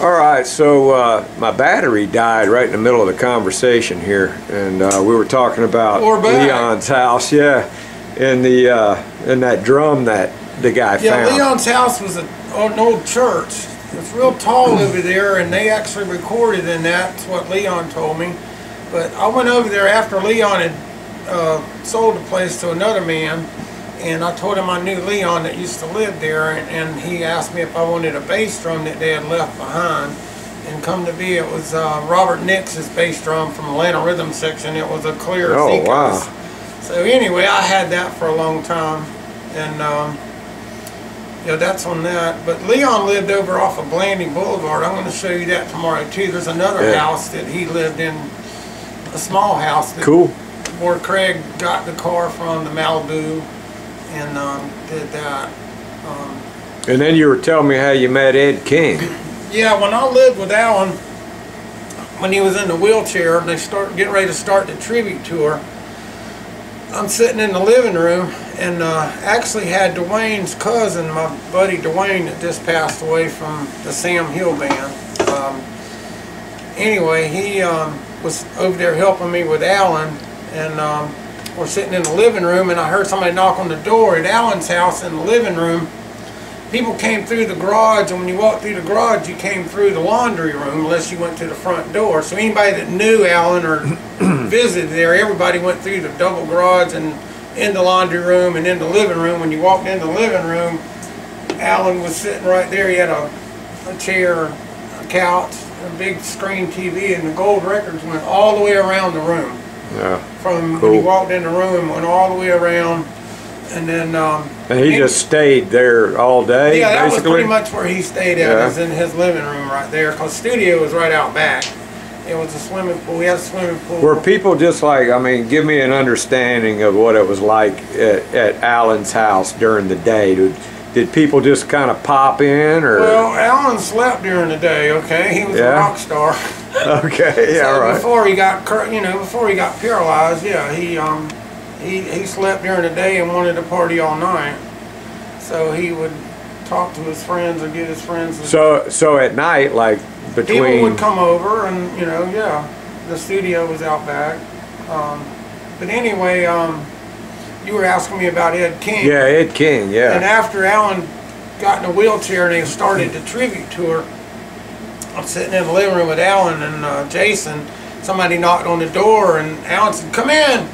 All right, so my battery died right in the middle of the conversation here, and we were talking about Leon's house, yeah, in that drum that the guy found. Yeah, Leon's house was an old church. It's real tall over there, and they actually recorded in that. That's what Leon told me. But I went over there after Leon had sold the place to another man, and I told him I knew Leon that used to live there, and he asked me if I wanted a bass drum that they had left behind. And come to be, it was Robert Nix's bass drum from Atlanta Rhythm Section. It was a clear Seekers. Wow. So anyway, I had that for a long time, and yeah, that's on that. But Leon lived over off of Blanding Boulevard. I'm going to show you that tomorrow too. There's another house that he lived in, a small house. That, cool. Where Craig got the car from, the Malibu, and did that. And then you were telling me how you met Ed King. Yeah, when I lived with Alan, when he was in the wheelchair, and they getting ready to start the tribute tour, I'm sitting in the living room, and actually had Dwayne's cousin, my buddy Dwayne, that just passed away from the Sam Hill band. Anyway, he was over there helping me with Alan, and we're sitting in the living room, and I heard somebody knock on the door at Alan's house in the living room. People came through the garage, and when you walked through the garage, you came through the laundry room unless you went to the front door. So anybody that knew Alan or visited there, everybody went through the double garage and in the laundry room and in the living room. When you walked in the living room, Alan was sitting right there. He had a chair, a couch, a big screen TV, and the gold records went all the way around the room. Yeah. From when you walked in the room, went all the way around, and then. And he just stayed there all day. Yeah, that basically? was pretty much where he stayed at. Yeah. It was in his living room right there, because the studio was right out back. It was a swimming pool. We had a swimming pool. Were people just like, I mean, give me an understanding of what it was like at Alan's house during the day. Did people just kind of pop in, or? Well, Alan slept during the day. Okay, he was a rock star. Okay, yeah, so right. Before he got, before he got paralyzed, yeah, he slept during the day and wanted to party all night. So he would talk to his friends or get his friends. So at night, like between. People would come over, and the studio was out back. But anyway, you were asking me about Ed King. Yeah, Ed King, yeah. And after Alan got in a wheelchair and they started the tribute tour, I'm sitting in the living room with Alan and Jason. Somebody knocked on the door, and Alan said, "Come in."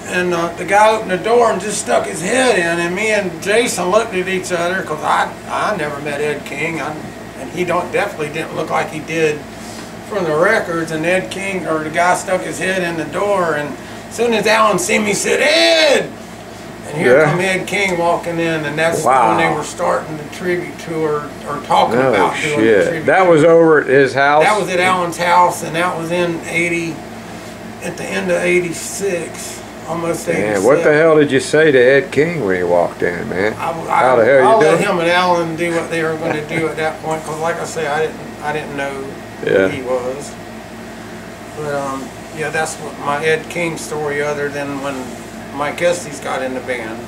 And the guy opened the door and just stuck his head in, and me and Jason looked at each other, because I never met Ed King, and he definitely didn't look like he did from the records. And Ed King, or the guy, stuck his head in the door, and as soon as Alan seen me, he said, "Ed!" And here come Ed King walking in, and that's when they were starting the tribute tour, or talking about doing the tribute That was over at his house? That was at Alan's house, and that was in at the end of 86. Almost 87. Man, what the hell did you say to Ed King when he walked in, man? How the hell you doing? I'll let him and Alan do what they were going to do at that point, because like I say, I didn't know who he was. But yeah, that's what my Ed King story, other than when Mike Estes got in the band.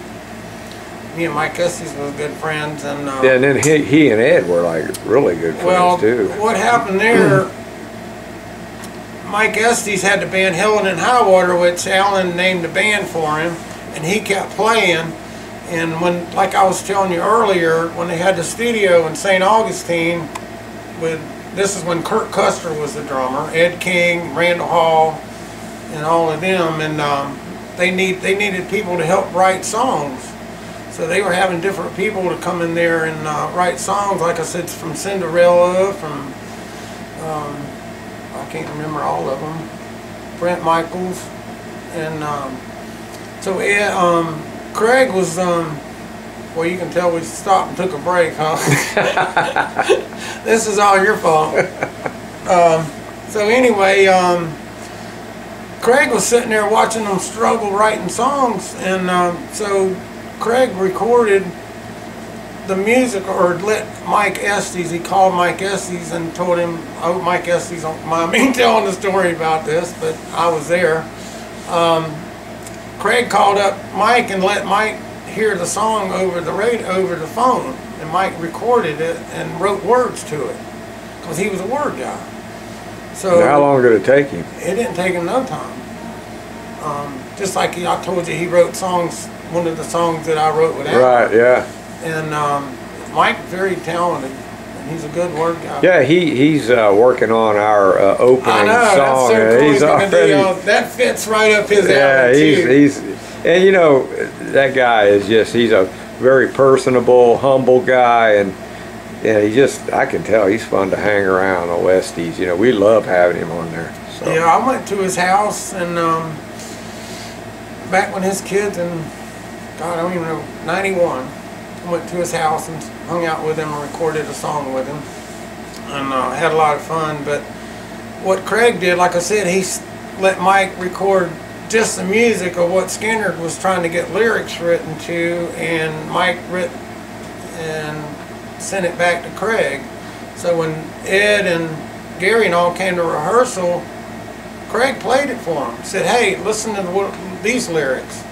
Me and Mike Estes was good friends, and yeah, and then he and Ed were like really good friends too. What happened there? Mike Estes had the band Helen and Highwater, which Alan named the band for him, and he kept playing. And when, like I was telling you earlier, when they had the studio in St. Augustine, this is when Kurt Custer was the drummer, Ed King, Randall Hall, and all of them, and they needed people to help write songs. So they were having different people to come in there and write songs, like I said, from Cinderella, from I can't remember all of them, Brent Michaels, and so Craig was, well, you can tell we stopped and took a break, huh? This is all your fault. So anyway, Craig was sitting there watching them struggle writing songs, and so Craig recorded the music, or let Mike Estes, he called Mike Estes and told him, I hope Mike Estes don't mind me telling the story about this, but I was there. Craig called up Mike and let Mike hear the song over the phone, and Mike recorded it and wrote words to it. because he was a word guy. So and how long did it take him? It didn't take him no time. Just like I told you, he wrote songs. One of the songs that I wrote with Al. Right. Yeah. And Mike, very talented. He's a good word guy. Yeah, he's working on our opening I know, song. That's so cool. He's already, that fits right up his alley. Yeah, he's and you know, that guy is he's a very personable, humble guy, and he just, I can tell he's fun to hang around on Westies. You know, we love having him on there. So. Yeah, I went to his house and back when his kids and God, I don't even know, 91. I went to his house and hung out with him and recorded a song with him, and had a lot of fun. But what Craig did, like I said, he let Mike record just the music of what Skinner was trying to get lyrics written to, and Mike wrote and sent it back to Craig. So when Ed and Gary and all came to rehearsal, Craig played it for them. Said, "Hey, listen to these lyrics."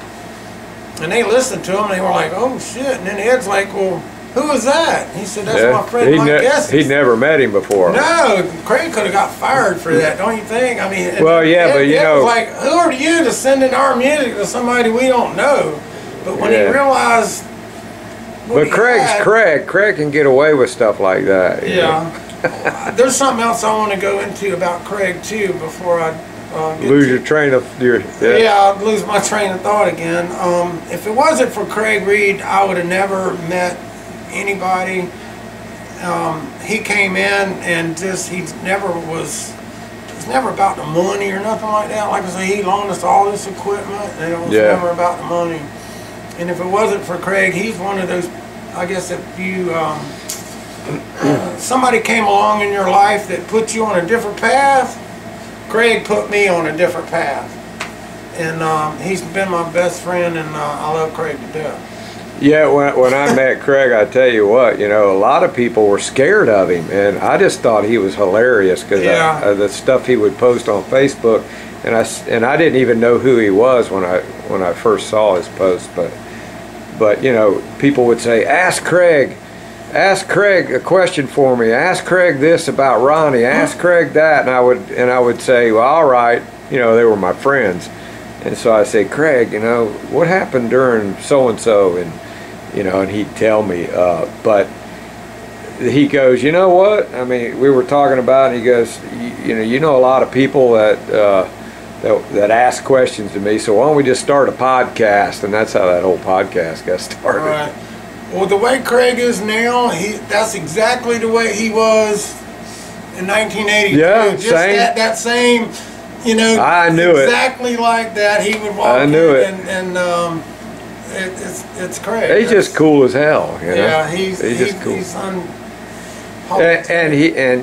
And they listened to him, and they were like, "Oh shit!" And then Ed's like, "Well, who is that?" He said, "That's my friend Mike Essex." He'd never met him before. No, Craig could have got fired for that, don't you think? I mean, well, yeah, Ed, but you Ed know, was like, "Who are you to send in our music to somebody we don't know?" But when he realized, but Craig can get away with stuff like that. Yeah. There's something else I want to go into about Craig too before I. Lose your train of I'll lose my train of thought again. If it wasn't for Craig Reed, I would have never met anybody. He came in and it's never about the money or nothing like that. Like I say, he loaned us all this equipment, and it was never about the money. And if it wasn't for Craig, he's one of those, I guess if you, somebody came along in your life that put you on a different path, Craig put me on a different path, and he's been my best friend, and I love Craig to death. Yeah, when I met Craig, I tell you what, you know, a lot of people were scared of him, and I just thought he was hilarious because the stuff he would post on Facebook, and I didn't even know who he was when I first saw his post, but you know, people would say, ask Craig a question for me. Ask Craig this about Ronnie. Ask Craig that. And I would say, well, all right. You know, they were my friends. And so I say, Craig, you know, what happened during so-and-so? And, you know, and he'd tell me. But he goes, you know what? I mean, we were talking about it, and he goes, you know a lot of people that ask questions to me, so why don't we just start a podcast? And that's how that whole podcast got started. Right. Well, the way Craig is now, that's exactly the way he was in 1982. Yeah, just that same, you know. I knew exactly like that. He would walk I knew in and it's Craig. He's just cool as hell, you know. Yeah, he's just cool. He's and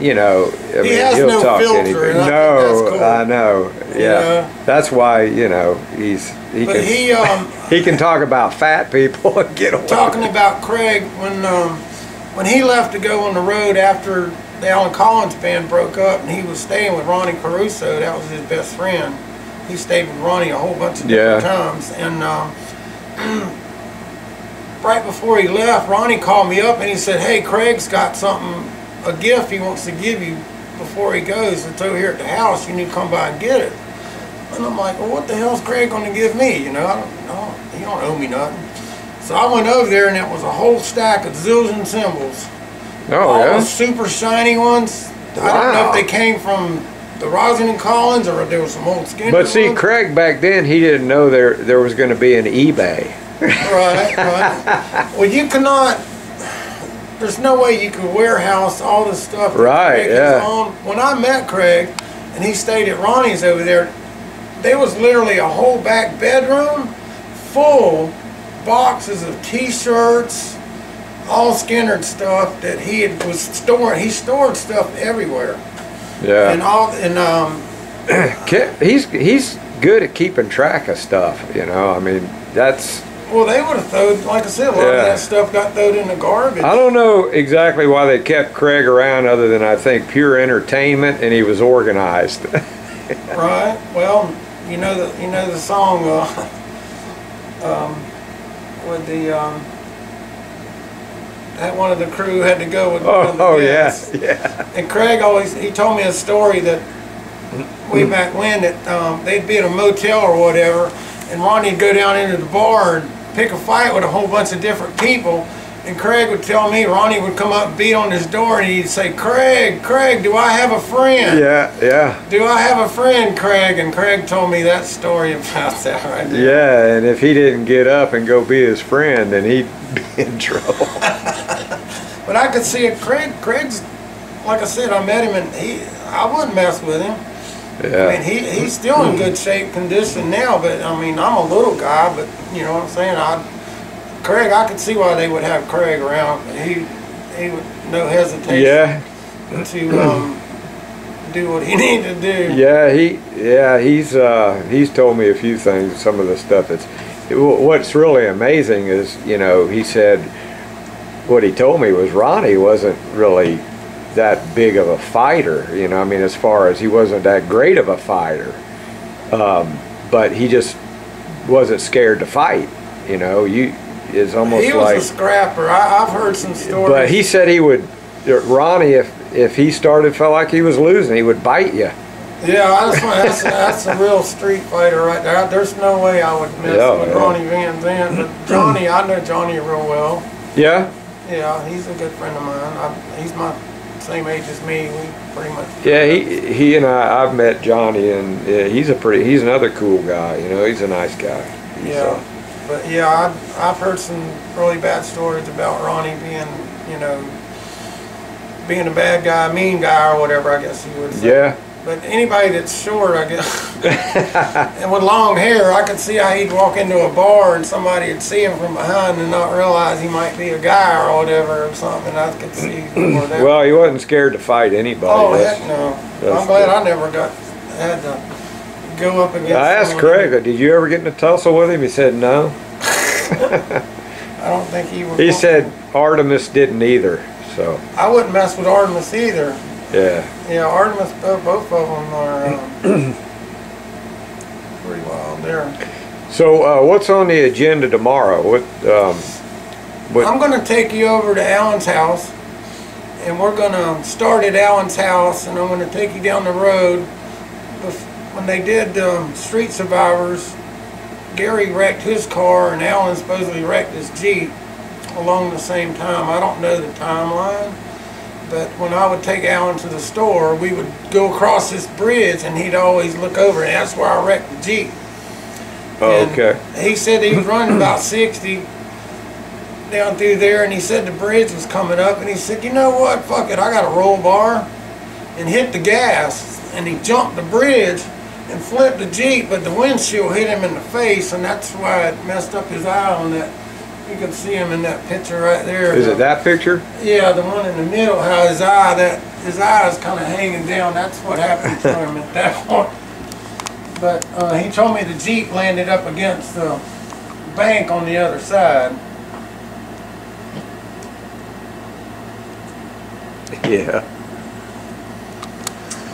you know, I mean, he has he'll no talk filter, to anybody. and I No, think that's cool. I know. Yeah, that's why, you know, he can talk about fat people and get away. Talking about Craig, when he left to go on the road after the Alan Collins band broke up, and he was staying with Ronnie Caruso, that was his best friend. He stayed with Ronnie a whole bunch of different times, and right before he left, Ronnie called me up and he said, "Hey, Craig's got a gift he wants to give you before he goes. It's over here at the house. You need to come by and get it." And I'm like, "Well, what the hell's Craig going to give me? You know, he don't owe me nothing." So I went over there, and it was a whole stack of zillion cymbals. Oh, all those super shiny ones. Wow. I don't know if they came from the Rosin and Collins or if there was some old Skinner But see, ones. Craig back then, he didn't know there was going to be an eBay. Right. Well, you cannot. There's no way you could warehouse all this stuff. Right. Yeah. When I met Craig, and he stayed at Ronnie's over there, there was literally a whole back bedroom full boxes of T-shirts, all Skinner stuff that was storing. He stored stuff everywhere. Yeah. And he's good at keeping track of stuff. You know, I mean, that's. Well, they would have thrown, like I said, a lot of that stuff got thrown in the garbage. I don't know exactly why they kept Craig around, other than I think pure entertainment, and he was organized. Right. Well, you know the song with the that one of the crew had to go with Oh, one of the oh guests. yeah. And Craig he told me a story that way back when that they'd be in a motel or whatever, and Ronnie'd go down into the bar and pick a fight with a whole bunch of different people. And Craig would tell me, Ronnie would come up and beat on his door, and he'd say, Craig, do I have a friend? Yeah. Do I have a friend, Craig? And Craig told me that story about that right there. Yeah, and if he didn't get up and go be his friend, then he'd be in trouble. But I could see it. Craig's, like I said, I met him, and I wouldn't mess with him. Yeah. I mean, he's still in good shape, condition now, but I mean, I'm a little guy, but you know what I'm saying? Craig, I could see why they would have Craig around. He would no hesitation. Yeah. To do what he needed to do. Yeah, he's told me a few things. Some of the stuff what's really amazing is, you know, he said what he told me was Ronnie wasn't really that big of a fighter. You know, I mean, as far as he wasn't that great of a fighter, but he just wasn't scared to fight. You know, it's almost he was a scrapper. I've heard some stories. But he said he would, Ronnie, if he felt like he was losing, he would bite you. Yeah, that's a real street fighter right there. There's no way I would mess with Ronnie Van Zandt. But Johnny, I know Johnny real well. Yeah? Yeah, he's a good friend of mine. He's my same age as me. We pretty much. Yeah, he and I've met Johnny, and he's another cool guy. You know, he's a nice guy. Yeah. But yeah, I've heard some really bad stories about Ronnie being, you know, being a bad guy, mean guy, or whatever, I guess you would say. Yeah. But anybody that's short, I guess, and with long hair, I could see how he'd walk into a bar and somebody would see him from behind and not realize he might be a guy or whatever or something. I could see more of that. Well, he wasn't scared to fight anybody. Oh, heck no. I'm glad I never had to go up against I asked Craig, did you ever get in a tussle with him? He said no. I don't think he would. He said Artemis didn't either, so. I wouldn't mess with Artemis either. Yeah. Yeah, Artemis, both of them are pretty wild there. So what's on the agenda tomorrow? What I'm going to take you over to Alan's house, and we're going to start at Alan's house, and I'm going to take you down the road. When they did Street Survivors, Gary wrecked his car, and Alan supposedly wrecked his Jeep along the same time. I don't know the timeline, but when I would take Alan to the store, we would go across this bridge, and he'd always look over, and that's where I wrecked the Jeep. Oh, okay. He said he was running about 60 down through there, and he said the bridge was coming up, and he said, you know what, fuck it, I got a roll bar, and hit the gas, and he jumped the bridge and flipped the Jeep, but the windshield hit him in the face, and that's why it messed up his eye on that. You can see him in that picture right there. Is it that picture? Yeah, the one in the middle, how his eye is kind of hanging down. That's what happened to him at that point. But he told me the Jeep landed up against the bank on the other side. Yeah.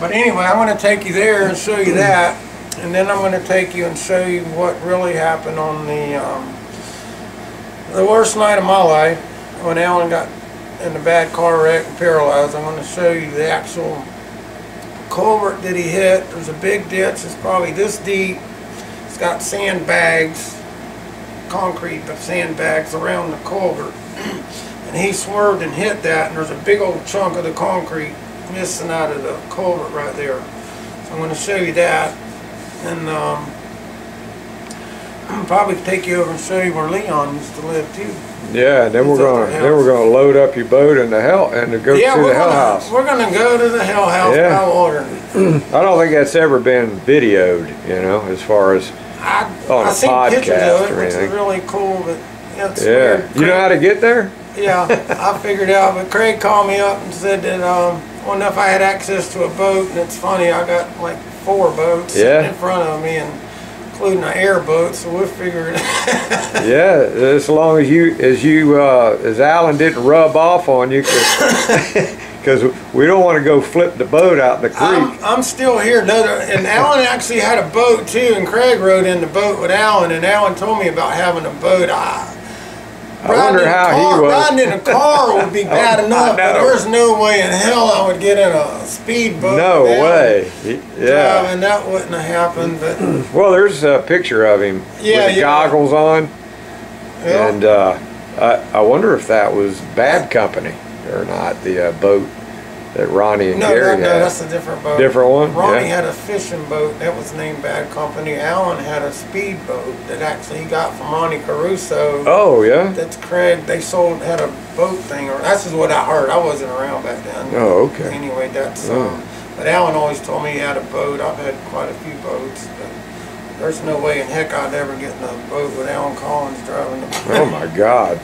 But anyway, I'm going to take you there and show you that, and then I'm going to take you and show you what really happened on the worst night of my life, when Alan got in a bad car wreck and paralyzed. I'm going to show you the actual culvert that he hit. There's a big ditch. It's probably this deep. It's got sandbags, concrete sandbags around the culvert. And he swerved and hit that, and there's a big old chunk of the concrete missing out of the culvert right there. So I'm going to show you that, and I'll probably take you over and show you where Leon used to live too. Yeah, and then we're gonna load up your boat and go to the Hell House. We're gonna go to the Hell House by water. I don't think that's ever been videoed, you know, as far as on a podcast or anything. Which is really cool, but it's yeah. weird. You know how to get there? Yeah, I figured out. But Craig called me up and said that well, if I had access to a boat, and it's funny, I got like 4 boats sitting in front of me, and including an airboat, so we'll figure it out. Yeah, as long as Alan didn't rub off on you, because we don't want to go flip the boat out in the creek. I'm still here. And Alan actually had a boat too, and Craig rode in the boat with Alan, and Alan told me about having a boat. I wonder how he was. Riding in a car would be bad enough, but there's no way in hell I would get in a speedboat. No way. Yeah. Driving, that wouldn't have happened. But well, there's a picture of him with the goggles on. Yeah. And I wonder if that was Bad Company or not, the boat that Ronnie and Gary had. No, that's a different boat. Different one? Ronnie had a fishing boat that was named Bad Company. Alan had a speedboat that actually he got from Ronnie Caruso. Oh, yeah? That's Craig. They had a boat thing. Or that's just what I heard. I wasn't around back then. Oh, okay. Anyway, that's... but Alan always told me he had a boat. I've had quite a few boats. But there's no way in heck I'd ever get in a boat with Alan Collins driving the boat. Oh, my God.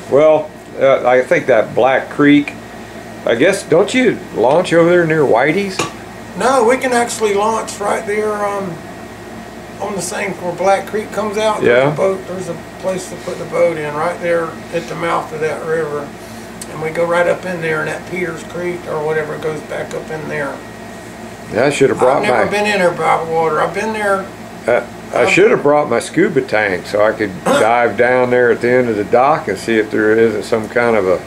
Well, I think that Black Creek... I guess, don't you launch over there near Whitey's? No, we can actually launch right there on the same where Black Creek comes out. Yeah. There's a place to put the boat in right there at the mouth of that river. And we go right up in there, and that Peters Creek or whatever goes back up in there. Yeah, I should have brought I've never been in there by water. I've been there. I should have brought my scuba tank so I could dive down there at the end of the dock and see if there isn't some kind of a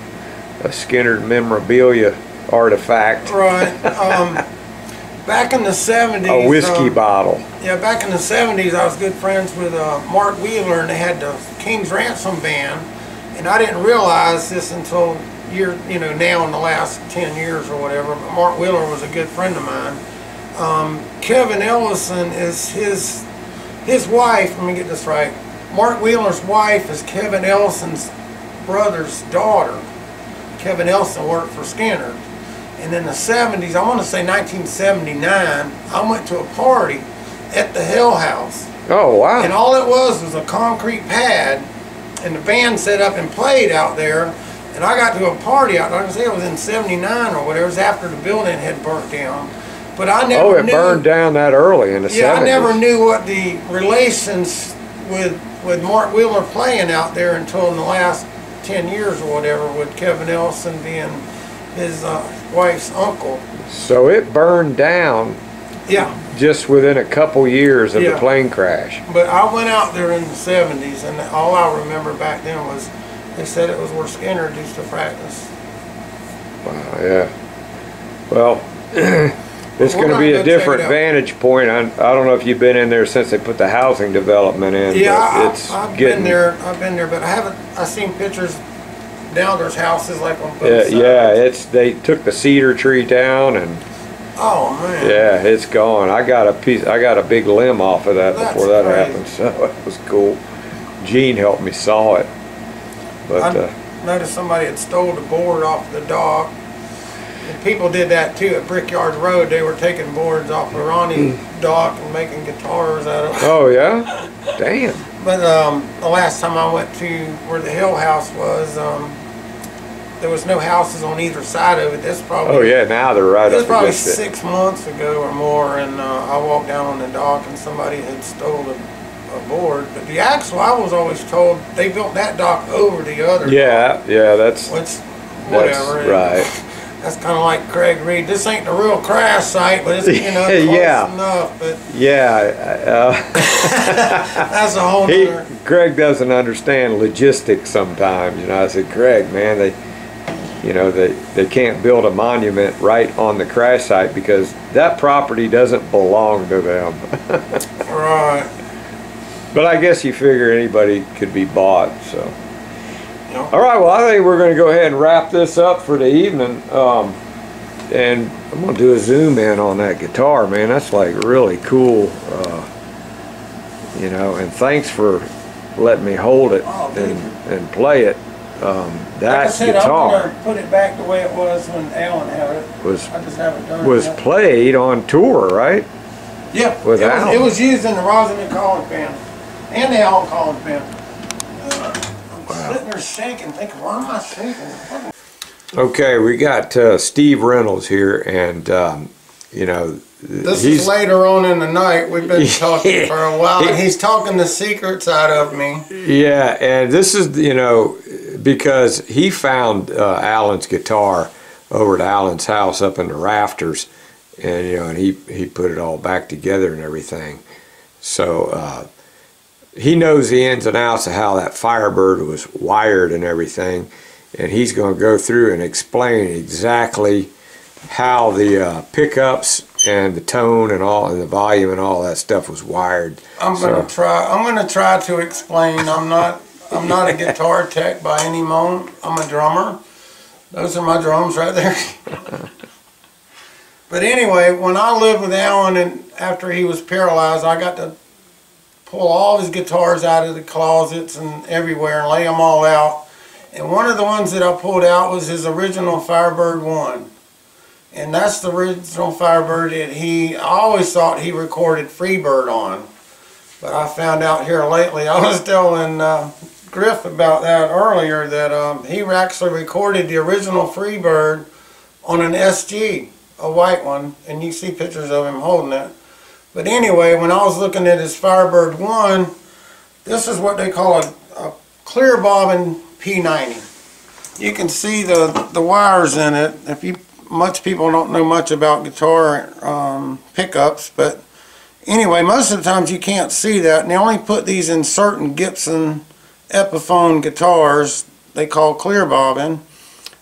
Skinner memorabilia artifact. Right. Back in the 70s. A whiskey bottle. Yeah, back in the 70s, I was good friends with Mark Wheeler, and they had the King's Ransom band. And I didn't realize this until now in the last 10 years or whatever. But Mark Wheeler was a good friend of mine. Kevin Ellison is his wife. Let me get this right. Mark Wheeler's wife is Kevin Ellison's brother's daughter. Kevin Ellison worked for Skinner. And in the 70s, I want to say 1979, I went to a party at the Hill House. Oh, wow. And all it was a concrete pad, and the band set up and played out there. And I got to a party out there, like I say it was in 79 or whatever, it was after the building had burnt down. But I never knew. It burned down that early in the 70s. Yeah, I never knew what the relations with Mark Wheeler playing out there until in the last 10 years or whatever, with Kevin Ellison being his wife's uncle. So it burned down just within a couple years of the plane crash. But I went out there in the 70s, and all I remember back then was they said it was where Skinner used to practice. Wow, yeah. Well, it's going to be a different vantage point. I don't know if you've been in there since they put the housing development in. Yeah, I've been there, but I've seen pictures down there's houses like on both sides. Yeah, they took the cedar tree down, and oh man. Yeah, it's gone. I got a big limb off of that before that happened, so it was cool. Gene helped me saw it. But I noticed somebody had stole the board off the dock. And people did that too at Brickyard Road. They were taking boards off the Ronnie dock and making guitars out of them. Oh yeah? Damn. But the last time I went to where the Hill House was, there was no houses on either side of it. That's probably. Oh yeah, now they're right up against it. It was probably 6 months ago or more, and I walked down on the dock and somebody had stole a board. But the axle, I was always told they built that dock over the other. Yeah, dock, yeah, that's whatever. That's right. That's kind of like Craig Reed. This ain't the real crash site, but it's close enough. But that's a whole nother. Craig doesn't understand logistics sometimes. I said, Craig, man, they can't build a monument right on the crash site because that property doesn't belong to them. Right. But I guess you figure anybody could be bought, so. Yep. All right, well, I think we're going to go ahead and wrap this up for the evening. And I'm going to do a zoom in on that guitar, man. That's like really cool. And thanks for letting me hold it and play it. That like I said, guitar I'm going to put it back the way it was when Alan had it. I just haven't done it yet. Played on tour, right? Yeah. With Alan. It was used in the Rosalind Collins band and the Alan Collins band. Sitting there shaking, thinking, why am I shaking? Okay, we got Steve Reynolds here, and this is later on in the night. We've been talking for a while, and he's talking the secrets out of me. Yeah, and this is because he found Alan's guitar over at Alan's house up in the rafters, and and he put it all back together and everything. So he knows the ins and outs of how that Firebird was wired and everything, and he's going to go through and explain exactly how the pickups and the tone and all and the volume and all that stuff was wired. I'm gonna try to explain. I'm not a guitar tech by any means. I'm a drummer. Those are my drums right there. But anyway, when I lived with Alan and after he was paralyzed, I got to pull all his guitars out of the closets and everywhere and lay them all out. And one of the ones that I pulled out was his original Firebird 1. And that's the original Firebird that I always thought he recorded Freebird on. But I found out here lately, I was telling Griff about that earlier, that he actually recorded the original Freebird on an SG, a white one, and you see pictures of him holding it. But anyway, when I was looking at his Firebird 1, this is what they call a clear bobbin P90. You can see the wires in it. Much people don't know much about guitar pickups, but anyway, most of the times you can't see that, and they only put these in certain Gibson Epiphone guitars they call clear bobbin.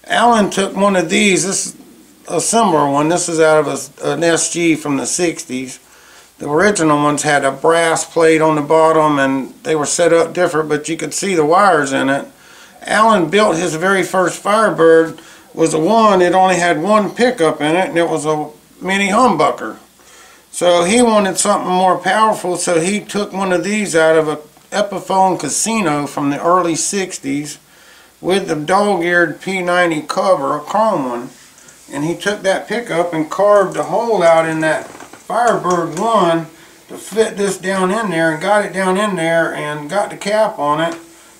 Alan took one of these. This is a similar one. This is out of an SG from the 60s. The original ones had a brass plate on the bottom and they were set up different, but you could see the wires in it. Alan built his very first Firebird was a one. It only had one pickup in it, and it was a mini humbucker. So he wanted something more powerful, so he took one of these out of a Epiphone Casino from the early 60s with the dog-eared P90 cover, a chrome one. And he took that pickup and carved a hole out in that Firebird 1 to fit this down in there, and got it down in there and got the cap on it.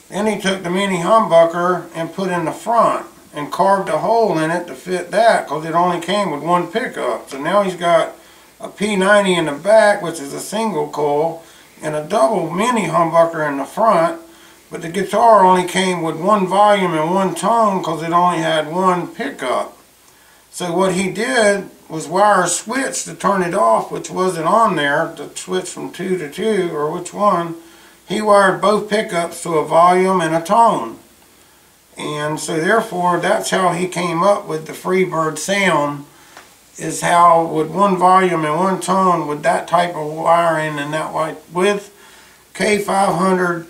Then he took the mini humbucker and put in the front and carved a hole in it to fit that, because it only came with one pickup. So now he's got a P90 in the back, which is a single coil, and a double mini humbucker in the front, but the guitar only came with one volume and one tone because it only had one pickup. So what he did was wire a switch to turn it off, which wasn't on there, to switch from 2 to 2, or which one. He wired both pickups to a volume and a tone. And so therefore, that's how he came up with the Freebird sound, is how with one volume and one tone with that type of wiring and that white with K500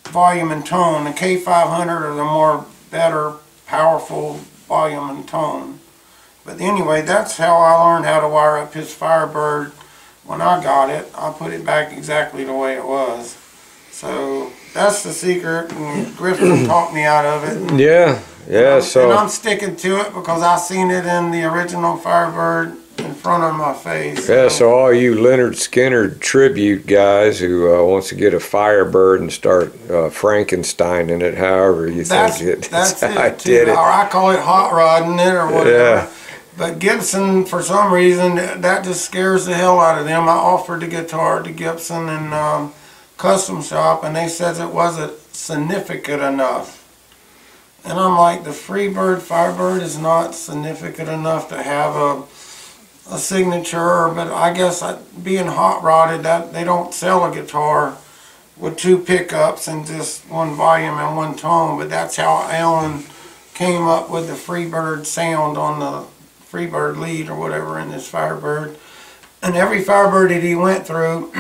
volume and tone. The K500 are the more better, powerful volume and tone. But anyway, that's how I learned how to wire up his Firebird. When I got it, I put it back exactly the way it was. So that's the secret, and Griffin talked me out of it. Yeah. And I'm sticking to it because I seen it in the original Firebird in front of my face. Yeah, so all you Leonard Skinner tribute guys who wants to get a Firebird and start Frankenstein in it, however you think it. That's it. I did it. Or I call it hot rodding it or whatever. Yeah. But Gibson, for some reason, that just scares the hell out of them. I offered the guitar to Gibson and Custom Shop, and they said it wasn't significant enough. And I'm like, the Freebird Firebird is not significant enough to have a signature, but I guess being hot rodded, that they don't sell a guitar with two pickups and just one volume and one tone. But that's how Alan came up with the Freebird sound on the Freebird lead or whatever in this Firebird. And every Firebird that he went through,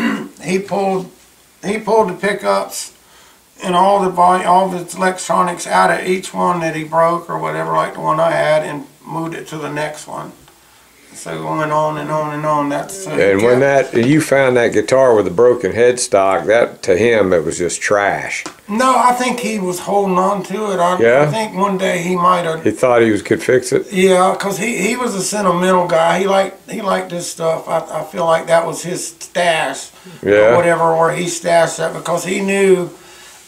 he pulled the pickups and all the electronics out of each one that he broke or whatever, like the one I had, and moved it to the next one. So going on and on and on. That's and when you found that guitar with a broken headstock, that to him it was just trash. No, I think he was holding on to it. I think one day he might have. He thought he could fix it. Yeah, because he was a sentimental guy. He liked this stuff. I feel like that was his stash. Yeah. Or whatever, where he stashed that, because he knew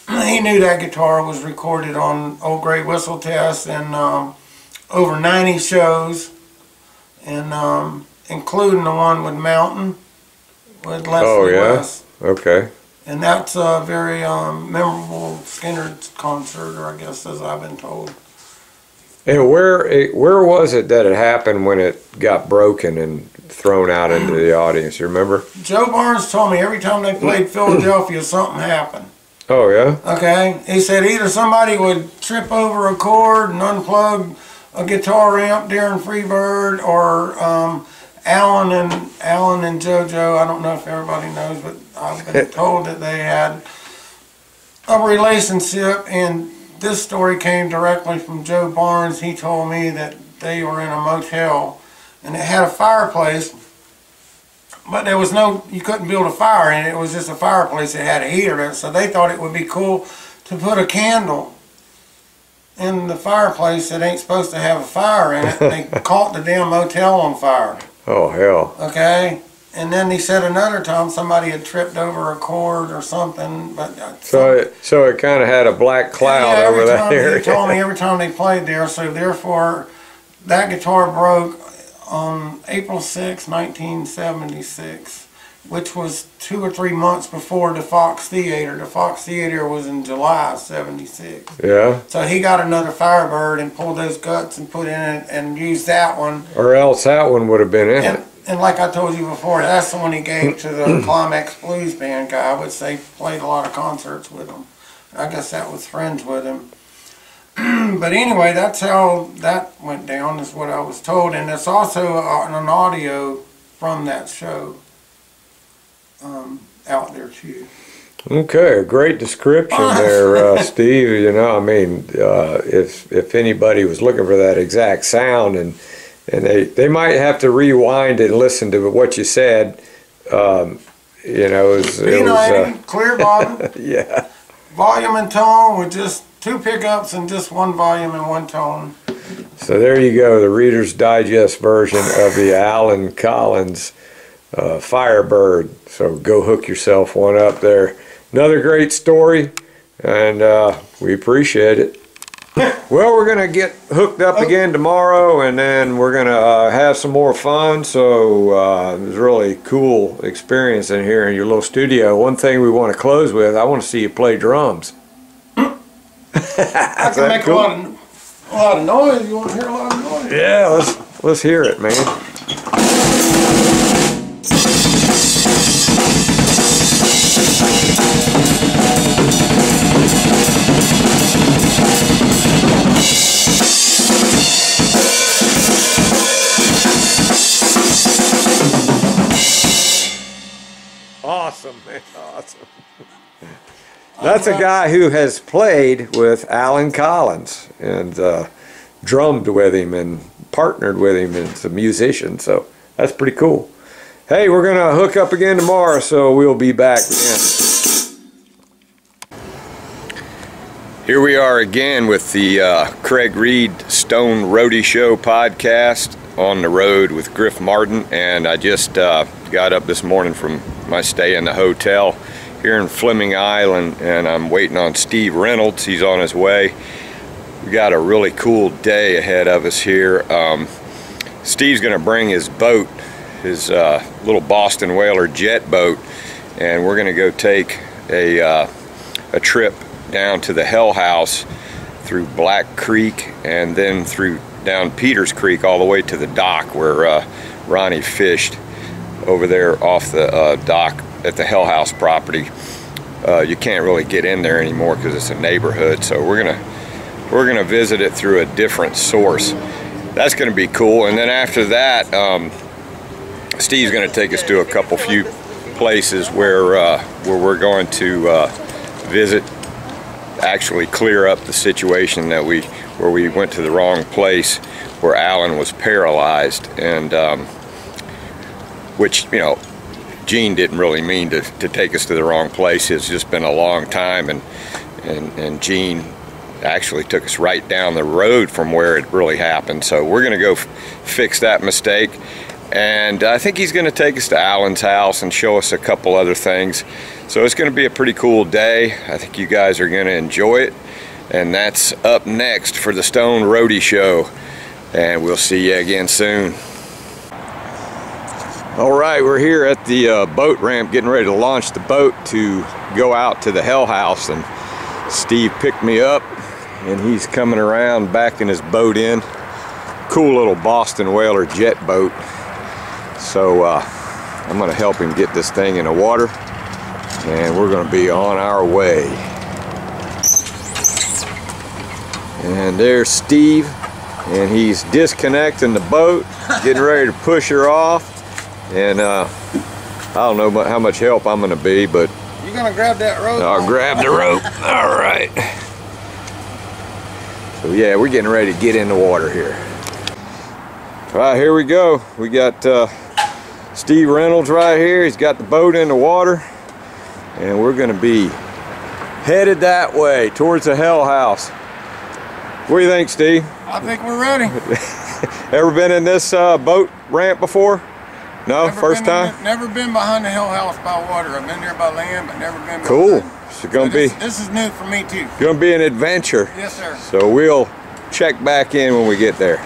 that guitar was recorded on Old Grey Whistle Test and over 90 shows. And including the one with Mountain, with Leslie West. Okay. And that's a very memorable Skinner concert, or I guess as I've been told. And where was it that it happened when it got broken? And thrown out into the audience. You remember? Joe Barnes told me every time they played Philadelphia, something happened. Oh, yeah? Okay. He said either somebody would trip over a chord and unplug a guitar amp during Freebird, or Alan and JoJo, I don't know if everybody knows, but I've been told that they had a relationship, and this story came directly from Joe Barnes. He told me that they were in a motel, and it had a fireplace, but there was no, you couldn't build a fire in it. It was just a fireplace that had a heater in it, so they thought it would be cool to put a candle in the fireplace that ain't supposed to have a fire in it. They caught the damn motel on fire. Oh, hell. Okay? And then he said another time somebody had tripped over a cord or something, but so it kind of had a black cloud over that area. He told me every time they played there, so therefore that guitar broke on April 6, 1976, which was 2 or 3 months before the Fox Theater. The Fox Theater was in July 76. Yeah. So he got another Firebird and pulled those guts and put in it and used that one. Or else that one would have been in it. And like I told you before, that's the one he gave to the Climax Blues Band guy, which they played a lot of concerts with him. I guess that was friends with him. But anyway, that's how that went down, is what I was told. And it's also an audio from that show out there too. Okay, a great description there, Steve. You know, I mean, if anybody was looking for that exact sound, and they might have to rewind and listen to what you said. You know, it was clear bottom. Yeah. Volume and tone with just 2 pickups and just 1 volume and 1 tone. So there you go, the Reader's Digest version of the Alan Collins Firebird. So go hook yourself one up there. Another great story, and we appreciate it. Well, we're going to get hooked up again tomorrow, and then we're going to have some more fun. So it was a really cool experience in here in your little studio. One thing we want to close with, I want to see you play drums. I can make a lot of noise. You want to hear a lot of noise? Yeah, let's hear it, man. Awesome, man, awesome. That's a guy who has played with Alan Collins and drummed with him and partnered with him as a musician, so that's pretty cool. Hey, we're going to hook up again tomorrow, so we'll be back again. Here we are again with the Craig Reed Stone Roadie Show podcast on the road with Griff Martin, and I just got up this morning from my stay in the hotel here in Fleming Island, and I'm waiting on Steve Reynolds. He's on his way. We got a really cool day ahead of us here. Steve's gonna bring his boat, his little Boston Whaler jet boat, and we're gonna go take a trip down to the Hell House through Black Creek and then through down Peters Creek all the way to the dock where Ronnie fished over there off the dock at the Hell House property. You can't really get in there anymore because it's a neighborhood, so we're gonna visit it through a different source. That's gonna be cool. And then after that, Steve's gonna take us to a few places where we're going to visit, actually clear up the situation that where we went to the wrong place where Alan was paralyzed, and which, you know, Gene didn't really mean to take us to the wrong place. It's just been a long time, and Gene actually took us right down the road from where it really happened. So we're gonna go fix that mistake, and I think he's gonna take us to Alan's house and show us a couple other things. So it's gonna be a pretty cool day. I think you guys are gonna enjoy it, and that's up next for the Stone Roadie Show, and we'll see you again soon. All right, we're here at the boat ramp getting ready to launch the boat to go out to the Hell House, and Steve picked me up and he's coming around backing his boat in. Cool little Boston Whaler jet boat. So I'm gonna help him get this thing in the water, and we're gonna be on our way. And there's Steve, and he's disconnecting the boat, getting ready to push her off. And I don't know how much help I'm gonna be, but you're gonna grab that rope? I'll grab the rope. All right. So yeah, we're getting ready to get in the water here. All right, here we go. We got Steve Reynolds right here. He's got the boat in the water, and we're gonna be headed that way towards the Hell House. What do you think, Steve? I think we're ready. Ever been in this boat ramp before? No, first time? Never been behind the Hell House by water. I've been there by land, but never been cool. Behind. It's gonna be. This is new for me too. Gonna be an adventure. Yes, sir. So we'll check back in when we get there.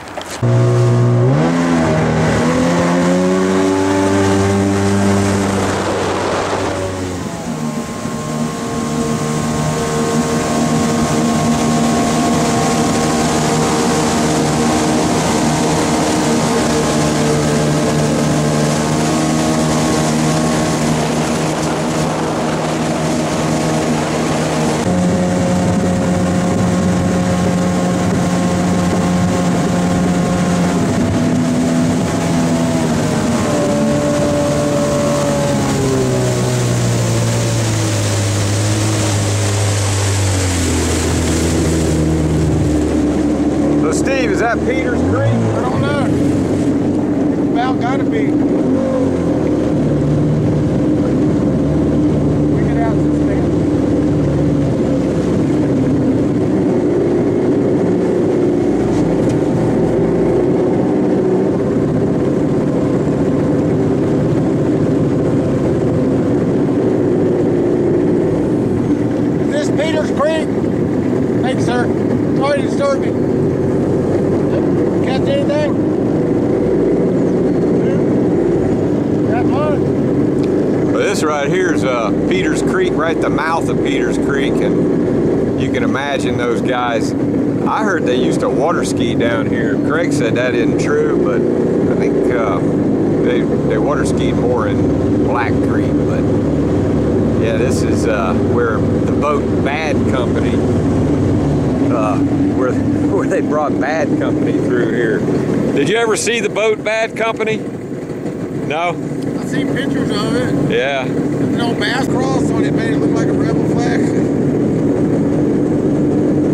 Steve, is that Peters Creek? I don't know. About gotta be. We get out this thing. Is this Peters Creek? Thanks, sir. Sorry to disturb you. Catch anything? Got one? Well, this right here is Peters Creek, right at the mouth of Peters Creek, and you can imagine those guys. I heard they used to water ski down here. Craig said that isn't true, but I think they water skied more in Black Creek. But yeah, this is where the boat Bad Company, where they brought Bad Company through here. Did you ever see the boat Bad Company? No? I seen pictures of it. Yeah. An old bass cross on it made it look like a rebel flag.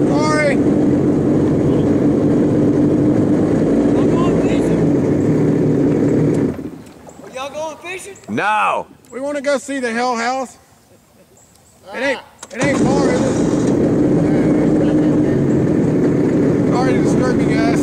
Sorry. I'm going fishing. Are y'all going fishing? No. We want to go see the Hell House. It ain't far, is it? Sorry to disturb you guys.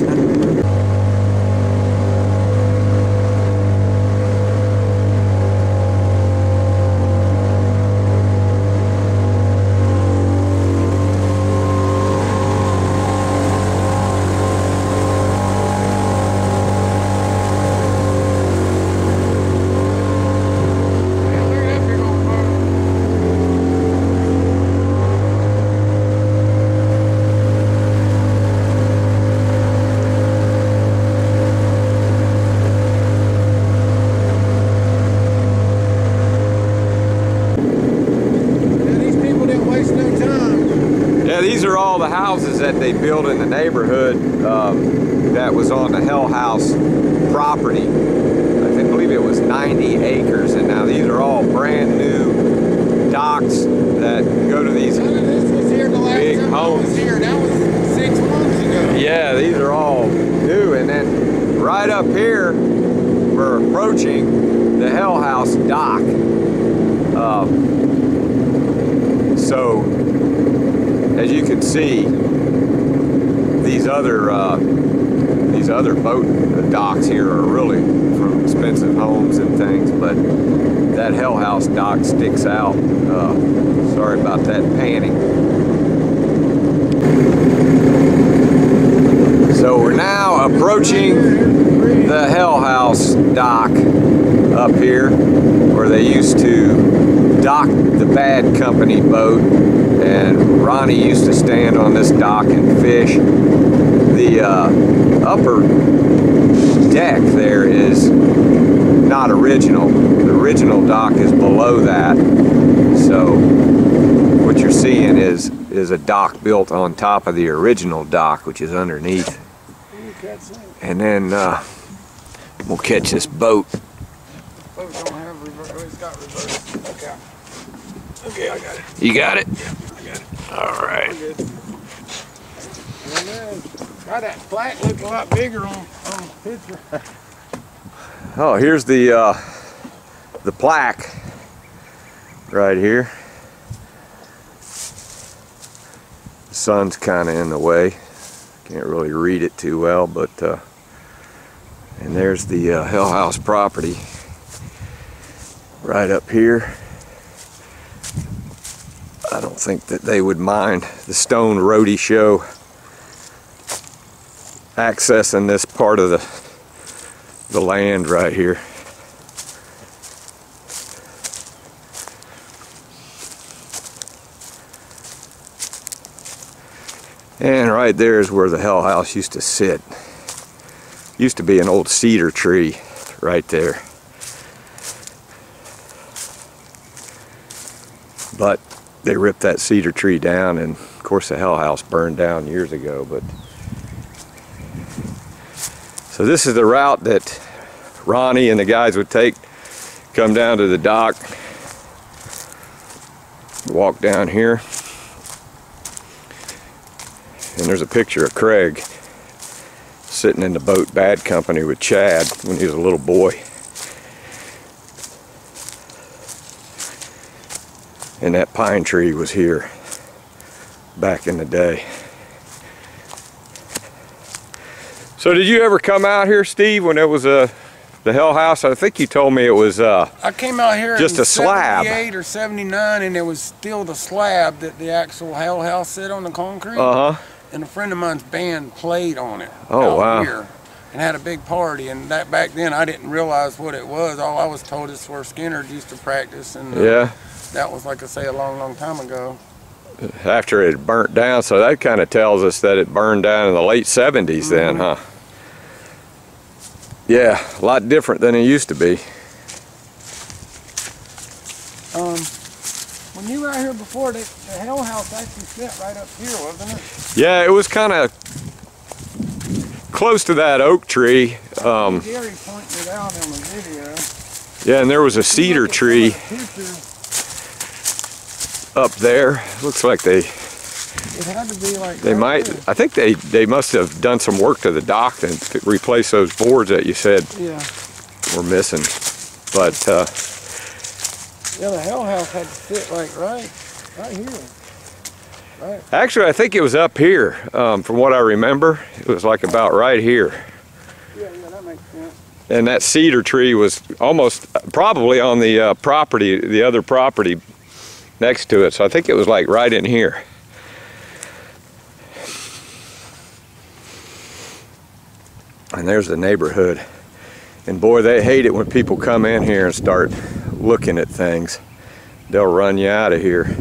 These are all the houses that they built in the neighborhood that was on the Hell House property. I believe it was 90 acres, and now these are all brand new docks that go to these big homes. That was 6 months ago. Yeah, these are all new, and then right up here we're approaching the Hell House dock. So as you can see, these other boat docks here are really from expensive homes and things, but that Hell House dock sticks out. Sorry about that panning. So we're now approaching the Hell House dock up here, where they used to dock the Bad Company boat, and Ronnie used to stand on this dock and fish. The upper deck there is not not original. The original dock is below that. So what you're seeing is a dock built on top of the original dock, which is underneath. And then we'll catch this boat. The boat don't have reverse. Oh, it's got reverse. Okay. Okay, I got it. You got it? Yeah, I got it. All right. God, that flat looked a lot bigger on the picture. Oh, here's the plaque right here. The sun's kind of in the way. Can't really read it too well, but and there's the Hell House property right up here. I don't think that they would mind the Stone Roadie Show accessing this part of the land right here. And right there is where the Hell House used to sit. Used to be an old cedar tree right there. But they ripped that cedar tree down, and of course the Hell House burned down years ago. But so this is the route that Ronnie and the guys would take. Come down to the dock, walk down here, and there's a picture of Craig sitting in the boat Bad Company with Chad when he was a little boy. And that pine tree was here back in the day. So did you ever come out here, Steve, when it was the Hell House? I think you told me it was I came out here just in a slab. 78 or 79, and it was still the slab that the actual Hell House sit on, the concrete. Uh-huh. And a friend of mine's band played on it. Oh, out wow. Here, and had a big party. And that back then I didn't realize what it was. All I was told is where Skinner used to practice, and Yeah. that was, like I say, a long time ago. After it burnt down, so that kind of tells us that it burned down in the late 70s then, huh? Yeah, a lot different than it used to be. When you were out here before, the Hell House actually sit right up here, wasn't it? Yeah, it was kind of close to that oak tree. Gary pointed it out on the video. Yeah, and there was a cedar tree up there. Looks like It had to be like they might. I think they must have done some work to the dock and replace those boards that you said were missing. But yeah, the Hell House had to sit like right here. Right. Actually, I think it was up here. From what I remember, it was like about right here. Yeah, that makes sense. And that cedar tree was almost probably on the property, the other property next to it. So I think it was like right in here. And there's the neighborhood. And boy, they hate it when people come in here and start looking at things. They'll run you out of here.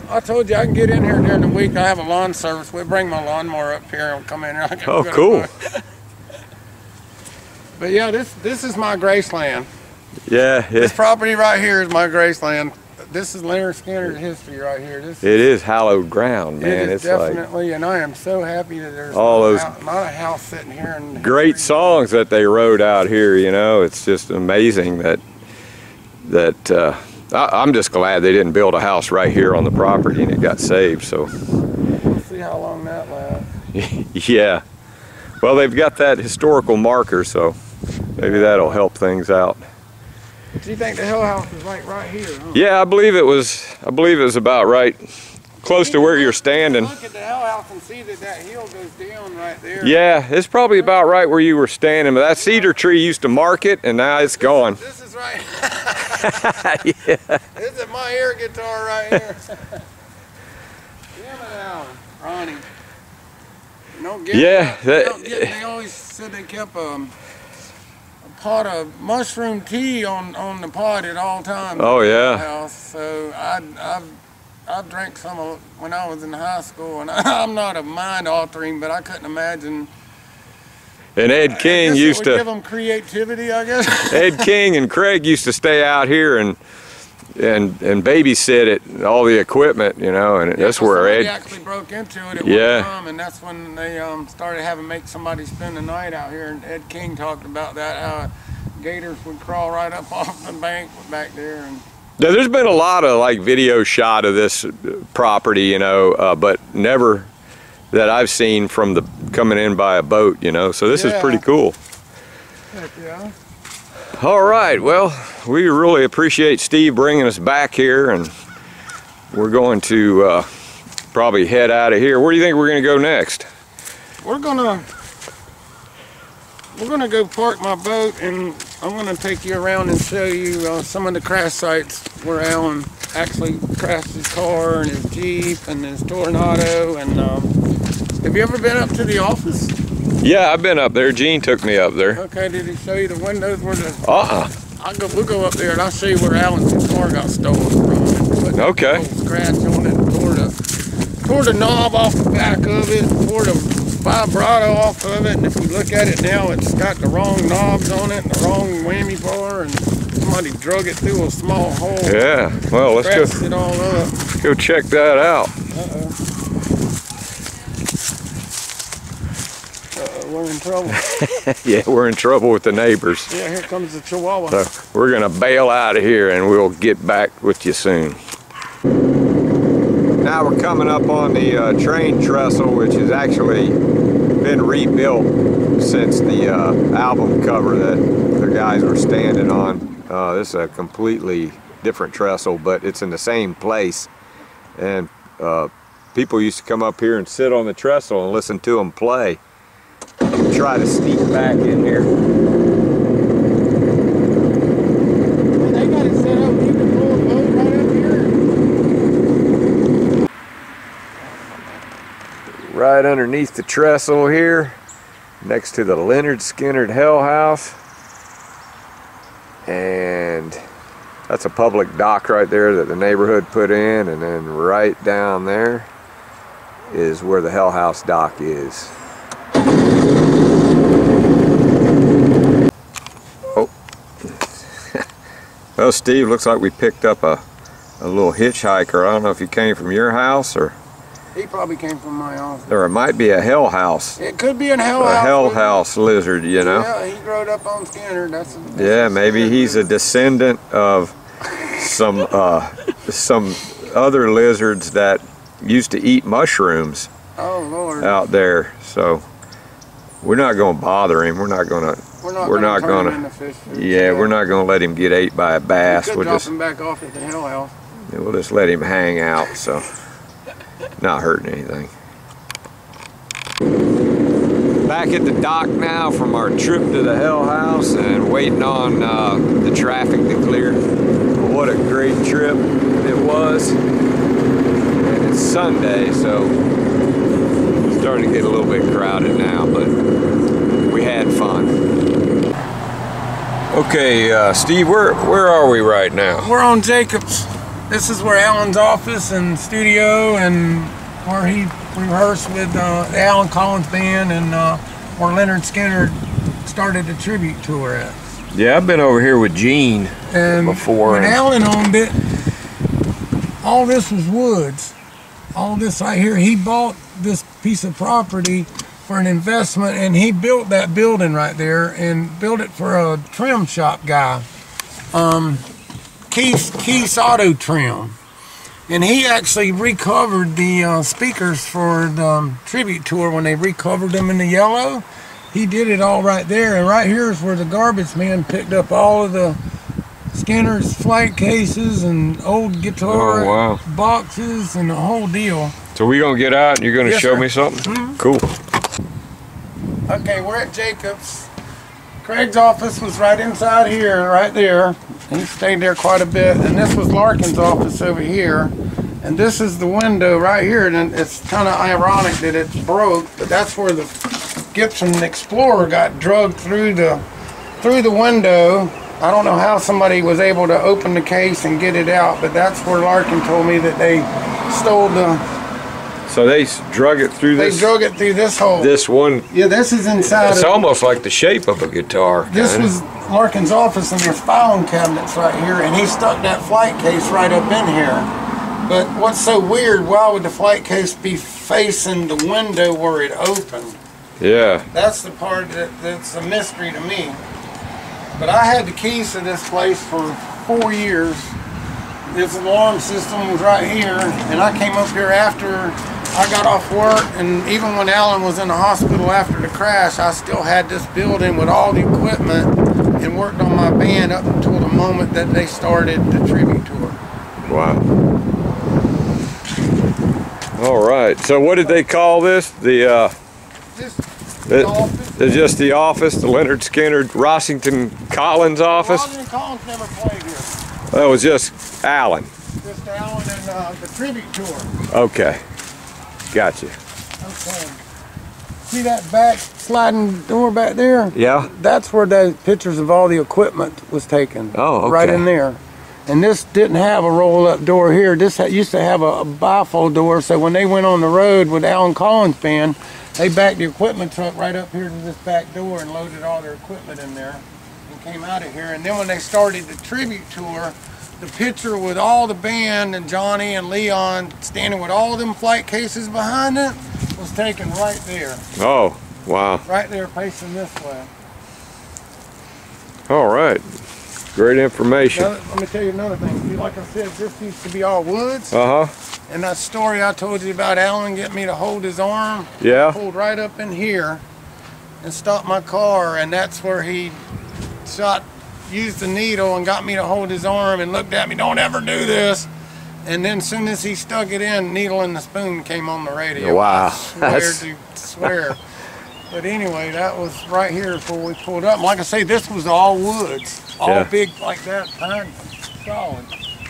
I told you I can get in here during the week. I have a lawn service. We bring my lawnmower up here and come in here. Oh, cool. But yeah, this is my Graceland. Yeah. This property right here is my Graceland. This is Leonard Skinner's history right here. It is hallowed ground, man. It is definitely, like, and I am so happy that there's not a house sitting here. And great songs that they wrote out here, you know. It's just amazing that I'm just glad they didn't build a house right here on the property and it got saved. So we'll see how long that lasts. Yeah. Well, they've got that historical marker, so maybe that'll help things out. Do you think the Hell House is like right here? Huh? Yeah, I believe it was about right close to where you're standing. Look at the Hell House and see that hill goes down right there. Yeah, it's probably about right where you were standing, but that cedar tree used to mark it, and now it's gone. This is right. Yeah. This is my air guitar right here. Damn it, Alan. Ronnie. They always said they kept a pot of mushroom tea on the pot at all times. Oh yeah. House. So I drank some of when I was in high school, and I'm not a mind altering, but I couldn't imagine And Ed King used to give them creativity, I guess. Ed King and Craig used to stay out here and babysit it, all the equipment, you know, and that's where Ed actually broke into it at one time, and that's when they started having make somebody spend the night out here. And Ed King talked about that, how gators would crawl right up off the bank back there. And yeah, there's been a lot of like video shot of this property, you know, but never that I've seen from the coming in by a boat, you know. So this is pretty cool. Heck yeah. All right, well, we really appreciate Steve bringing us back here, and we're going to probably head out of here. Where do you think we're going to go next? We're gonna go park my boat, and I'm gonna take you around and show you some of the crash sites where Alan actually crashed his car and his Jeep and his Tornado. And have you ever been up to the office? Yeah, I've been up there. Gene took me up there. Okay, did he show you the windows where the... We'll go up there and I'll show you where Alan's car got stolen from. Okay. A scratch on it, tore the knob off the back of it, tore the vibrato off of it, and if you look at it now, it's got the wrong knobs on it and the wrong whammy bar, and somebody drug it through a small hole. Yeah, well, let's go. It all up. Go check that out. We're in trouble. Yeah, we're in trouble with the neighbors. Yeah, here comes the Chihuahua. So we're gonna bail out of here and we'll get back with you soon. Now we're coming up on the train trestle, which has actually been rebuilt since the album cover that the guys were standing on. This is a completely different trestle, but it's in the same place. And people used to come up here and sit on the trestle and listen to them play. Try to sneak back in here. They got it set up. You can pull a boat right up here. Right underneath the trestle here, next to the Leonard Skinner Hell House. And that's a public dock right there that the neighborhood put in, and then right down there is where the Hell House dock is. Well, Steve, looks like we picked up a little hitchhiker. I don't know if he came from your house or... He probably came from my house. Or it might be a hell house. It could be a hell house. A hell house lizard, you know? Yeah, he growed up on Skinner. That's yeah, maybe he's a descendant of some other lizards that used to eat mushrooms. Oh, Lord. Out there. So we're not going to bother him. We're not going to. We're not gonna. Yeah, we're not gonna let him get ate by a bass. We'll drop him back off at the hell house. We'll just let him hang out, so not hurting anything. Back at the dock now from our trip to the hell house and waiting on the traffic to clear. What a great trip it was. And it's Sunday, so it's starting to get a little bit crowded now, but we had fun. Okay, Steve, where are we right now? We're on Jacobs. This is where Alan's office and studio, and where he rehearsed with the Alan Collins Band, and where Leonard Skinner started a tribute tour at. Yeah, I've been over here with Gene before. When Alan owned it, all this was woods. All this right here, he bought this piece of property for an investment, and he built that building right there and built it for a trim shop guy, Keith's Auto Trim, and he actually recovered the speakers for the tribute tour when they recovered them in the yellow. He did it all right there, and right here is where the garbage man picked up all of the Skinner's flight cases and old guitar boxes and the whole deal. So we're gonna get out and you're gonna show me something? Mm-hmm. Cool. Okay, we're at Jacobs. Craig's office was right inside here, right there. He stayed there quite a bit. And this was Larkin's office over here. And this is the window right here. And it's kind of ironic that it's broke, but that's where the Gibson Explorer got drugged through the window. I don't know how somebody was able to open the case and get it out, but that's where Larkin told me that they stole So they drug it through this? They drug it through this hole. This one? Yeah, this is inside. It's almost like the shape of a guitar. This was Larkin's office, and there's filing cabinets right here, and he stuck that flight case right up in here. But what's so weird, why would the flight case be facing the window where it opened? Yeah. That's the part that's a mystery to me. But I had the keys to this place for 4 years. This alarm system was right here, and I came up here after I got off work, and even when Alan was in the hospital after the crash, I still had this building with all the equipment and worked on my band up until the moment that they started the tribute tour. Wow. All right. So what did they call this? Just the office, the Leonard Skinner, Rossington Collins office? Rossington Collins never played here. That was just Alan. Just Alan and the tribute tour. Okay. Gotcha. Okay. See that back sliding door back there? Yeah. That's where the pictures of all the equipment was taken. Oh, okay. Right in there. And this didn't have a roll-up door here. This used to have a bifold door, so when they went on the road with Alan Collins' band, they backed the equipment truck right up here to this back door and loaded all their equipment in there and came out of here. And then when they started the tribute tour, the picture with all the band and Johnny and Leon standing with all them flight cases behind it was taken right there. Oh, wow. Right there facing this way. All right. Great information. Now, let me tell you another thing. See, like I said, this used to be all woods. Uh-huh. And that story I told you about Alan getting me to hold his arm, yeah, I pulled right up in here and stopped my car, and that's where he used the needle and got me to hold his arm and looked at me, don't ever do this. And then as soon as he stuck it in, Needle and the Spoon came on the radio. Wow. I swear. But anyway, that was right here before we pulled up. And like I say, this was all woods, all big like that, pine solid.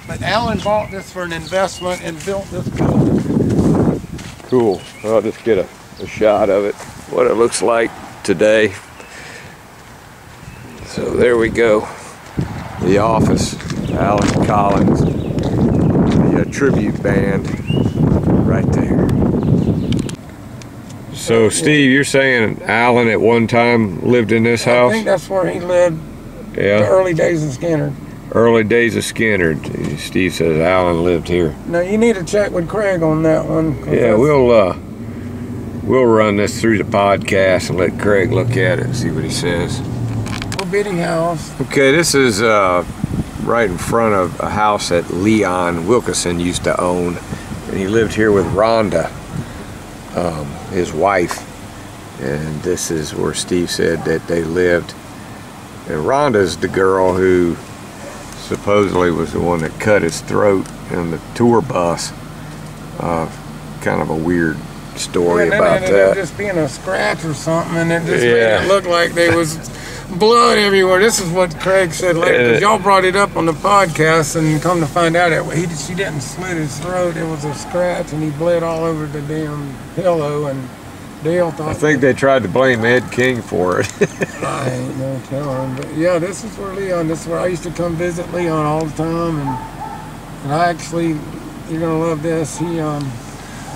But Alan bought this for an investment and built this building. Cool. I'll just get a shot of it, what it looks like today. So there we go. The office, Alan Collins, the tribute band right there. So Steve, you're saying Alan at one time lived in this house? I think that's where he lived. Yeah. The early days of Skinner. Early days of Skinner. Steve says Alan lived here. Now you need to check with Craig on that one. Yeah, we'll run this through the podcast and let Craig look at it and see what he says. Little bitty house. Okay, this is right in front of a house that Leon Wilkeson used to own, and he lived here with Rhonda, his wife, and this is where Steve said that they lived. And Rhonda's the girl who supposedly was the one that cut his throat in the tour bus. Kind of a weird story about that. It just being a scratch or something, and it just made it look like there was blood everywhere. This is what Craig said later, because y'all brought it up on the podcast, and come to find out that she didn't slit his throat. It was a scratch, and he bled all over the damn pillow, and Dale thought... I think they tried to blame Ed King for it. I ain't no telling, but yeah, this is where Leon, this is where I used to come visit Leon all the time, and I actually, you're gonna love this, he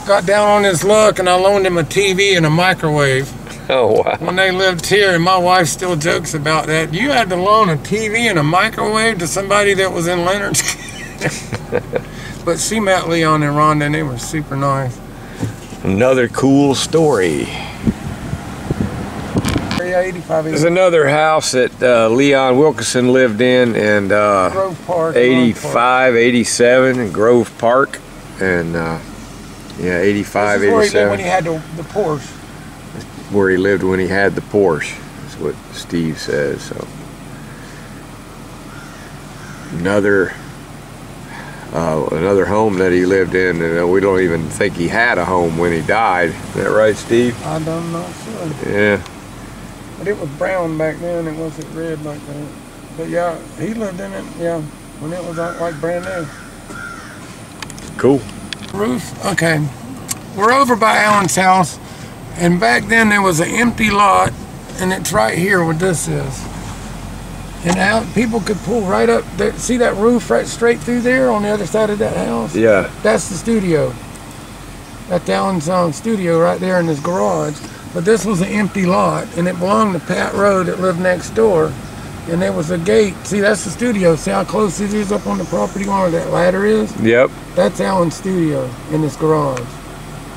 got down on his luck, and I loaned him a TV and a microwave. Oh, wow. When they lived here, and my wife still jokes about that. You had to loan a TV and a microwave to somebody that was in Leonard's. But she met Leon and Rhonda, and they were super nice. Another cool story. Yeah, 85. There's another house that Leon Wilkeson lived in, and Grove Park, 85, 87 in Grove Park, and yeah, 85, this is 87. Where he lived when he had the Porsche. Where he lived when he had the Porsche. That's what Steve says. So another home that he lived in, and we don't even think he had a home when he died. Is that right, Steve? I'm not sure. Yeah. But it was brown back then. It wasn't red like that. But yeah, he lived in it. Yeah, when it was like brand new. Cool. Roof. Okay, we're over by Alan's house. And back then there was an empty lot, and it's right here where this is. And out, people could pull right up there. See that roof right straight through there on the other side of that house? Yeah. That's the studio. That's Alan's studio right there in his garage. But this was an empty lot, and it belonged to Pat Rowe that lived next door. And there was a gate. See, that's the studio. See how close it is up on the property line where that ladder is? Yep. That's Alan's studio in his garage.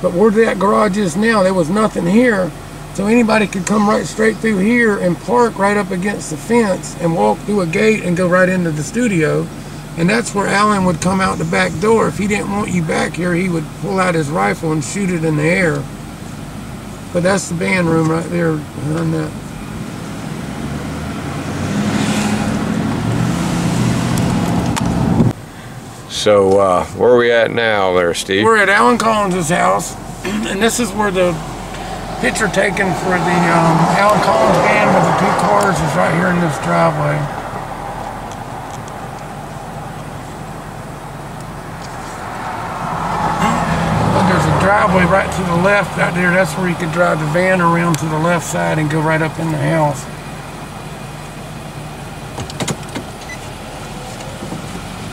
But where that garage is now, there was nothing here. So anybody could come right straight through here and park right up against the fence and walk through a gate and go right into the studio. And that's where Alan would come out the back door. If he didn't want you back here, he would pull out his rifle and shoot it in the air. But that's the band room right there behind that. So where are we at now there, Steve? We're at Alan Collins' house, and this is where the picture taken for the Alan Collins band with the 2 cars is right here in this driveway. Driveway right to the left out there, that's where you could drive the van around to the left side and go right up in the house.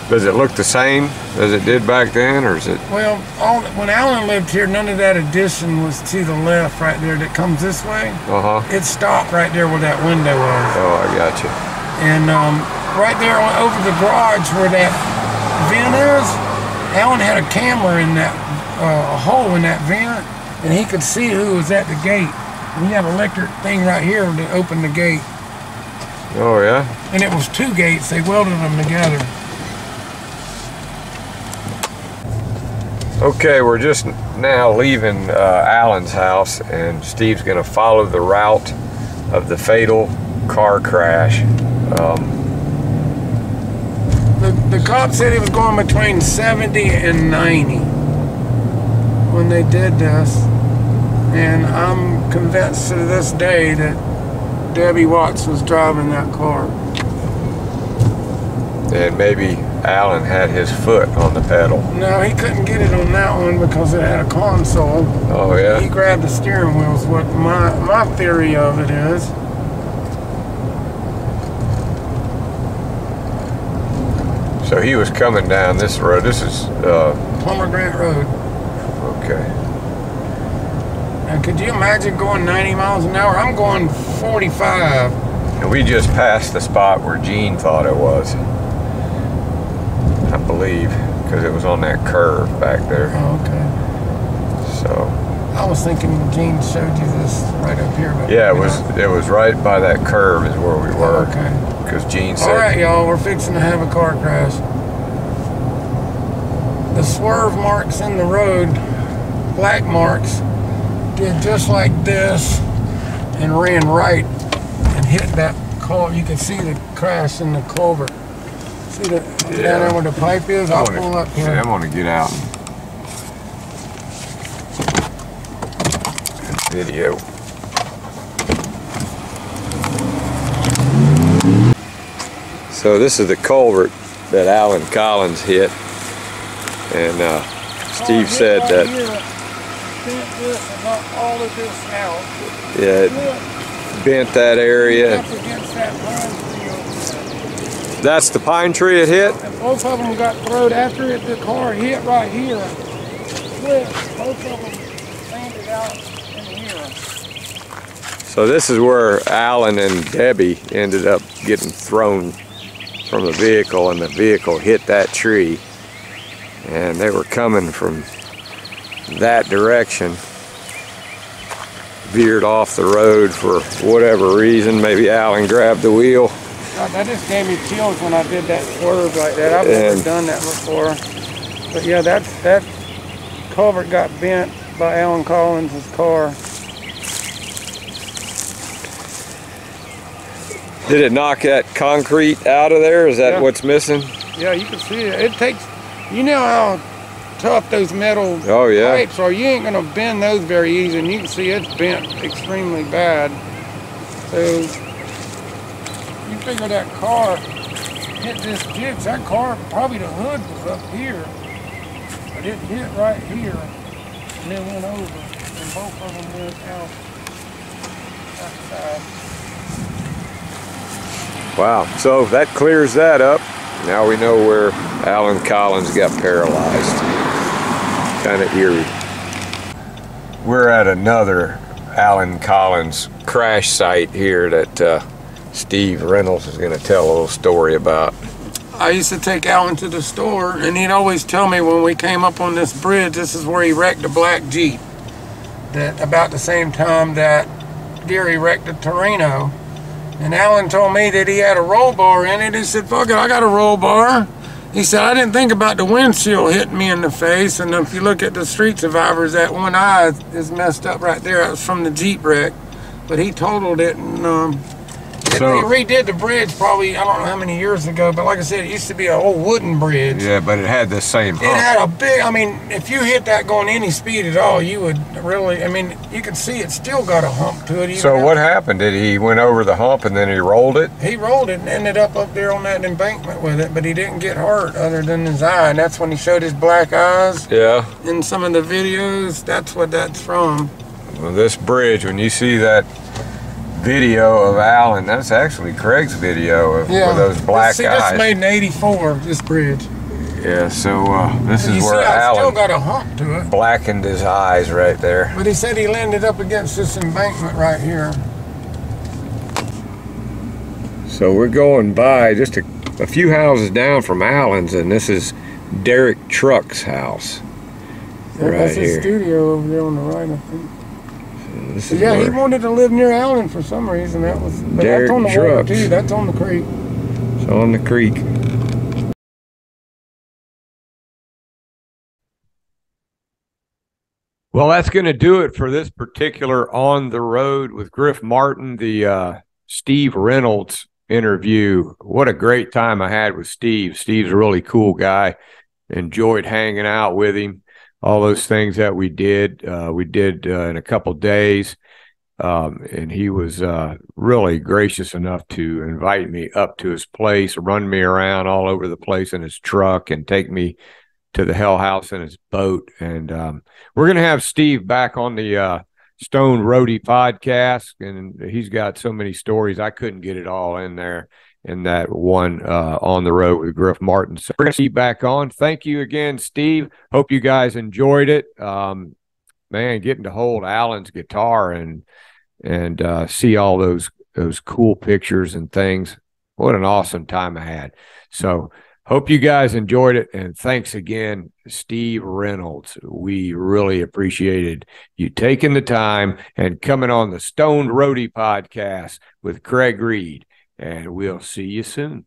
Does it look the same as it did back then, or is it? Well, when Alan lived here, none of that addition was to the left right there that comes this way. It stopped right there where that window was. Oh, I got you. And right there over the garage where that vent is, Alan had a camera in that a hole in that vent, and he could see who was at the gate. We have an electric thing right here to open the gate. Oh yeah? And it was 2 gates, they welded them together. Okay, we're just now leaving Alan's house, and Steve's gonna follow the route of the fatal car crash. The cop said he was going between 70 and 90. When they did this, and I'm convinced to this day that Debbie Watts was driving that car. And maybe Alan had his foot on the pedal. No, he couldn't get it on that one because it had a console. Oh yeah? He grabbed the steering wheel is what my theory of it is. So he was coming down this road. This is Plumber Grant Road. Okay. And could you imagine going 90 miles an hour? I'm going 45. And we just passed the spot where Gene thought it was, I believe, because it was on that curve back there. Oh, okay. So. I was thinking Gene showed you this right up here. But yeah, it was right by that curve is where we were. Okay. Because Gene said. All right, y'all, we're fixing to have a car crash. The swerve marks in the road, black marks, did just like this and ran right and hit that culvert. You can see the crash in the culvert. See the down there where the pipe is? I'll pull up here. I'm gonna get out and video. So this is the culvert that Alan Collins hit. And Steve said that all of this out. Yeah, it bent that area. That's the pine tree it hit? And both of them got thrown after it. The car hit right here. Both of them landed out in here. So this is where Alan and Debbie ended up getting thrown from the vehicle, and the vehicle hit that tree. And they were coming from that direction, veered off the road for whatever reason. Maybe Alan grabbed the wheel. God, that just gave me chills when I did that swerve like that. I've never done that before. But yeah, that culvert got bent by Alan Collins' car. Did it knock that concrete out of there? Is that what's missing? Yeah, you can see it. It takes, you know how tough those metal pipes are. You ain't gonna bend those very easy, and you can see it's bent extremely bad. So you figure that car hit this ditch. That car, probably the hood was up here, but it hit right here and then went over, and both of them went out that side. Wow, so that clears that up. Now we know where Alan Collins got paralyzed. Kind of eerie. We're at another Alan Collins crash site here that Steve Reynolds is going to tell a little story about. I used to take Alan to the store, and he'd always tell me when we came up on this bridge, this is where he wrecked a black Jeep. That about the same time that Gary wrecked a Torino. And Alan told me that he had a roll bar in it. He said, fuck it, I got a roll bar. He said, I didn't think about the windshield hitting me in the face. And if you look at the street survivors, that one eye is messed up right there. It was from the Jeep wreck. But he totaled it, and they redid the bridge probably, I don't know how many years ago, but like I said, it used to be an old wooden bridge. Yeah, but it had the same hump. It had a big, I mean, if you hit that going any speed at all, you would really, I mean, you can see it still got a hump to it. So what happened? Did he went over the hump and then he rolled it? He rolled it and ended up there on that embankment with it, but he didn't get hurt other than his eye, and that's when he showed his black eyes. Yeah. In some of the videos, that's what that's from. Well, this bridge, when you see that video of Alan, that's actually Craig's video of with those black eyes. This made in '84, this bridge. Yeah, so this is where Alan Alan still got a hump to it. Blackened his eyes right there. But he said he landed up against this embankment right here. So we're going by just a few houses down from Alan's, and this is Derek Truck's house. That's his studio over there on the right, I think. Yeah, he wanted to live near Allen for some reason. That was, but that's on the water too. That's on the creek. It's on the creek. Well, that's going to do it for this particular On the Road with Griff Martin, the Steve Reynolds interview. What a great time I had with Steve. Steve's a really cool guy. Enjoyed hanging out with him. All those things that we did in a couple days. And he was really gracious enough to invite me up to his place, run me around all over the place in his truck, and take me to the Hell House in his boat. And we're going to have Steve back on the Stone Roadie podcast, and he's got so many stories. I couldn't get it all in there in that one On the Road with Griff Martin. So we're going to see you back on. Thank you again, Steve. Hope you guys enjoyed it. Man, getting to hold Alan's guitar and see all those cool pictures and things. What an awesome time I had. So hope you guys enjoyed it. And thanks again, Steve Reynolds. We really appreciated you taking the time and coming on the Stone Roadie podcast with Craig Reed. And we'll see you soon.